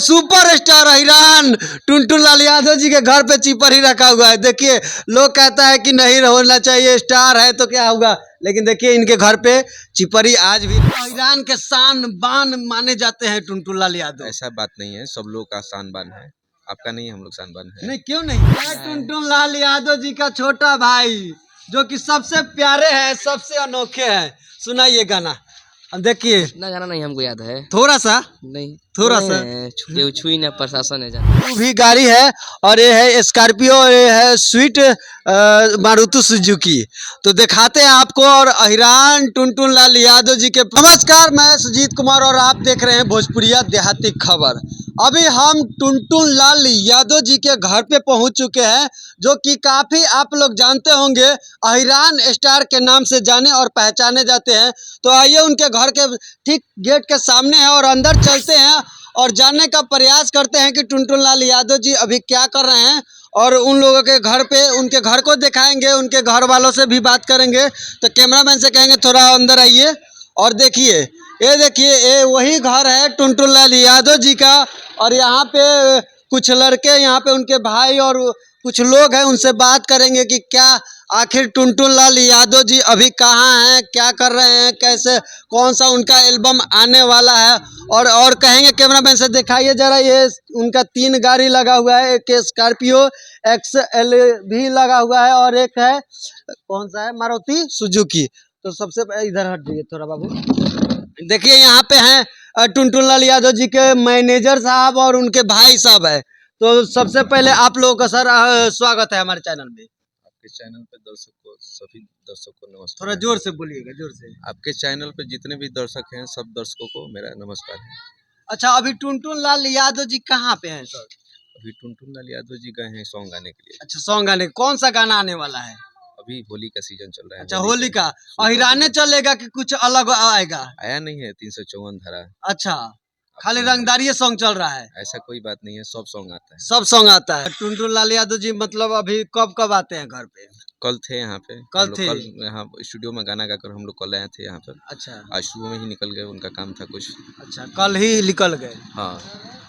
Super star हिरान टुनटुन लाल यादव जी के घर पे चिपर ही रखा हुआ है। देखिए लोग कहता है कि नहीं होना चाहिए, स्टार है तो क्या होगा, लेकिन देखिए इनके घर पे चिपरी आज भी हिरान के शान बान माने जाते हैं टुनटुन लाल यादव। ऐसा बात नहीं है, सब लोग का शान बान है, आपका नहीं, हम लोग शान बान है। नहीं क्यों नहीं, टुनटुन लाल यादव जी का छोटा भाई जो कि सबसे प्यारे हैं, सबसे अनोखे हैं। सुनाइए गाना। अब देखिए इतना गाना नहीं हमको याद है, थोड़ा सा नहीं थोड़ा सा। छुई ना प्रशासन है जाना। वो भी गाड़ी है और ये है स्कॉर्पियो, ये है स्वीट मारुति सुजुकी। तो दिखाते हैं आपको और अहिरान टुनटुन लाल यादव जी के। नमस्कार, मैं सुजीत कुमार और आप देख रहे हैं भोजपुरिया देहाती खबर। अभी हम टुनटुन लाल यादव जी के घर पे पहुंच चुके हैं, जो कि काफ़ी आप लोग जानते होंगे अहिरान स्टार के नाम से जाने और पहचाने जाते हैं। तो आइए उनके घर के ठीक गेट के सामने है और अंदर चलते हैं और जानने का प्रयास करते हैं कि टुनटुन लाल यादव जी अभी क्या कर रहे हैं, और उन लोगों के घर पे उनके घर को दिखाएंगे, उनके घर वालों से भी बात करेंगे। तो कैमरामैन से कहेंगे थोड़ा अंदर आइए और देखिए, ये देखिए ये वही घर है टुनटुन लाल यादव जी का। और यहाँ पे कुछ लड़के, यहाँ पे उनके भाई और कुछ लोग हैं, उनसे बात करेंगे कि क्या आखिर टुनटुन लाल यादव जी अभी कहाँ हैं, क्या कर रहे हैं, कैसे कौन सा उनका एल्बम आने वाला है। और कहेंगे कैमरामैन से दिखाइए जरा, ये उनका 3 गाड़ी लगा हुआ है, एक स्कॉर्पियो XL भी लगा हुआ है और एक है कौन सा है, मारुति सुजुकी। तो सबसे इधर हट जाइए थोड़ा बाबू। देखिए यहाँ पे हैं टुनटुन लाल यादव जी के मैनेजर साहब और उनके भाई साहब है। तो सबसे पहले आप लोगों का सर स्वागत है हमारे चैनल में। आपके चैनल पे दर्शकों, सभी दर्शकों को नमस्कार। थोड़ा जोर से बोलिएगा, जोर से। आपके चैनल पे जितने भी दर्शक हैं, सब दर्शकों को मेरा नमस्कार है। अच्छा, अभी टुनटुन लाल यादव जी कहाँ पे हैं सर? अभी टुनटुन लाल यादव जी गए हैं सॉन्ग गाने के लिए। अच्छा, सॉन्ग गाने, कौन सा गाना आने वाला है? अभी होली का सीजन चल रहा है। अच्छा, होली का अहिराने चलेगा कि कुछ अलग आएगा? आया नहीं है 354 धारा। अच्छा, खाली रंगदारी सॉन्ग चल रहा है? ऐसा कोई बात नहीं है, सब सॉन्ग आता है। सब सॉन्ग आता है। टुनटुन लाल यादव जी मतलब अभी कब कब आते हैं घर पे? कल थे यहाँ पे, कल हम लोग थे? कल यहाँ स्टूडियो में गाना गाकर हम लोग कल आए थे यहाँ पर। अच्छा आज सुबह में ही निकल गए, उनका काम था कुछ। अच्छा, कल ही निकल गए। हाँ,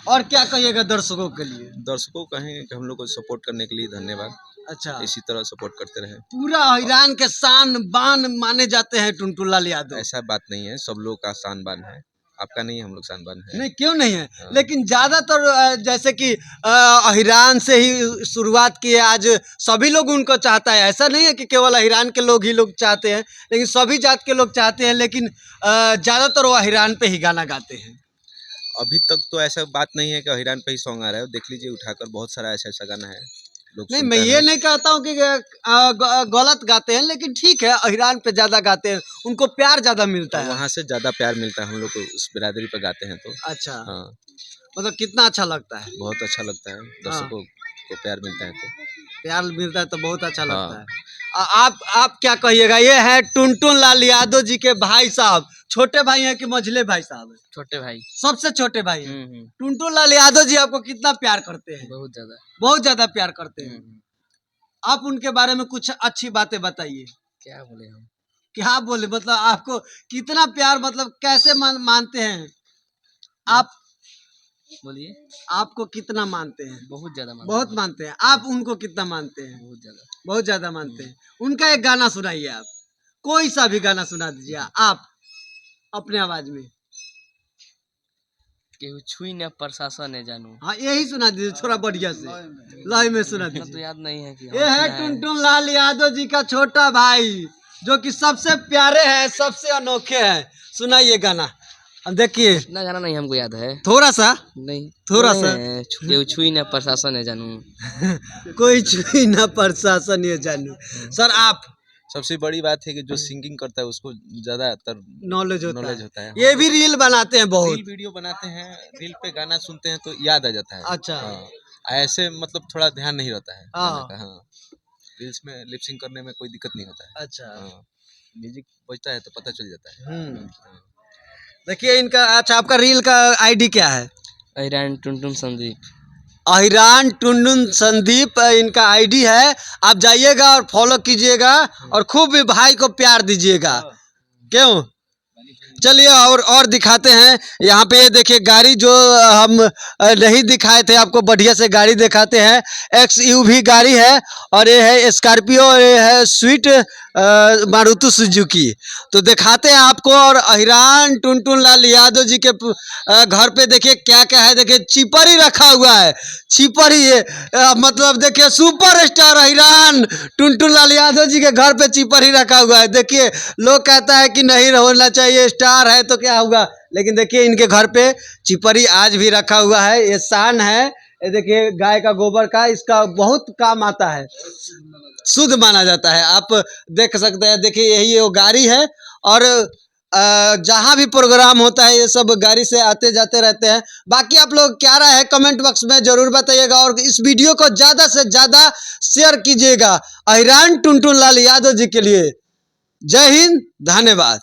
और क्या कहिएगा दर्शकों के लिए? दर्शकों को कहेंगे कि हम लोग को सपोर्ट करने के लिए धन्यवाद। अच्छा, इसी तरह सपोर्ट करते रहे। पूरा हिरान के शान बान माने जाते हैं टुनटुन लाल यादव। ऐसा बात नहीं है, सब लोग का शान बान है, आपका नहीं, हम लोग शान बान है। नहीं क्यों नहीं है, हाँ। लेकिन ज्यादातर जैसे कि हिरान से ही शुरुआत की है, आज सभी लोग उनको चाहता है। ऐसा नहीं है कि केवल हिरान के लोग ही लोग चाहते हैं, लेकिन सभी जात के लोग चाहते हैं। लेकिन ज्यादातर वो हिरान पे ही गाना गाते हैं। अभी तक तो ऐसा बात नहीं है कि हिरान पे ही सॉन्ग आ रहा है, देख लीजिए उठाकर, बहुत सारा ऐसा ऐसा गाना है लोग नहीं, सुनते मैं ये हैं। नहीं कहता हूँ कि गलत गाते हैं, लेकिन ठीक है, हिरान पे ज्यादा गाते हैं, उनको प्यार ज्यादा मिलता तो है। वहाँ से ज्यादा प्यार मिलता है हम लोग को, उस बिरादरी पर गाते हैं तो। अच्छा, हाँ, मतलब कितना अच्छा लगता है। बहुत अच्छा लगता है, दर्शकों को प्यार मिलता है तो। प्यार मिलता है तो बहुत अच्छा लगता हाँ। है। आप क्या कहिएगा? ये है टुनटुन लाल यादव जी के भाई साहब। छोटे भाई हैं कि मझले भाई साहब हैं? छोटे भाई। सबसे छोटे भाई हैं। टुनटुन लाल यादव जी आपको कितना प्यार करते हैं? बहुत ज्यादा। बहुत ज्यादा प्यार करते हैं। आप उनके बारे में कुछ अच्छी बातें बताइए। क्या बोले हम? क्या बोले, मतलब आपको कितना प्यार, मतलब कैसे मानते हैं आप? बोलिए। आपको कितना मानते हैं? बहुत ज्यादा बहुत मानते हैं। आप उनको कितना मानते हैं? बहुत ज्यादा। बहुत ज्यादा मानते हैं। उनका एक गाना सुनाइए, आप कोई सा भी गाना सुना दीजिए आप अपने आवाज में। केहू छुई ना प्रशासन है जानू। हाँ, यही सुना दीजिए थोड़ा बढ़िया से, लय में सुना तो दीजिए। याद नहीं है कि ये है टुनटुन लाल यादव जी का छोटा भाई जो कि सबसे प्यारे हैं, सबसे अनोखे हैं। सुनाइए गाना। अब देखिए, इतना गाना नहीं हमको याद है, थोड़ा सा, नहीं थोड़ा सा। केहू छुई ना प्रशासन है जानू। कोई छुई ना प्रशासन ये जानू। सर आप, सबसे बड़ी बात है कि जो सिंगिंग करता है उसको ज्यादातर नॉलेज होता है। ये भी रील बनाते हैं बहुत। रील वीडियो बनाते हैं, रील पे गाना सुनते हैं तो याद आ जाता है। अच्छा। हाँ, ऐसे मतलब थोड़ा ध्यान नहीं रहता है हाँ। गाने का। हाँ, रील्स में लिपसिंग करने में कोई दिक्कत नहीं होता है। अच्छा। हाँ, म्यूजिक बजता है तो पता चल जाता है। हाँ। देखिए इनका, अच्छा आपका रील का आईडी क्या है? अहिरान टुनटुन संदीप। अहिरान टुनटुन संदीप इनका आईडी है। आप जाइएगा और फॉलो कीजिएगा और खूब भी भाई को प्यार दीजिएगा। क्यों? चलिए और दिखाते हैं। यहाँ पे ये देखिए गाड़ी जो हम नहीं दिखाए थे आपको, बढ़िया से गाड़ी दिखाते हैं। XUV गाड़ी है और ये है स्कॉर्पियो, ये है स्विफ्ट मारुति सुजुकी। तो दिखाते हैं आपको। और अहिरान टुनटुन लाल यादव जी के घर पे देखिए क्या क्या है। देखिए चिपर ही रखा हुआ है, चिपर ही मतलब देखिए सुपर स्टार अहिरान टुनटुन लाल यादव जी के घर पे चिपर ही रखा हुआ है। देखिए लोग कहता है कि नहीं होना चाहिए, स्टार है तो क्या होगा, लेकिन देखिए इनके घर पे चिपरी आज भी रखा हुआ है। ये शान है, ये देखिए गाय का गोबर का, इसका बहुत काम आता है, शुद्ध माना जाता है। आप देख सकते हैं, देखिए यही वो गाड़ी है। और जहाँ भी प्रोग्राम होता है ये सब गाड़ी से आते जाते रहते हैं। बाकी आप लोग क्या राय है कमेंट बॉक्स में जरूर बताइएगा और इस वीडियो को ज़्यादा से ज़्यादा शेयर कीजिएगा अहिरान टुनटुन लाल यादव जी के लिए। जय हिंद, धन्यवाद।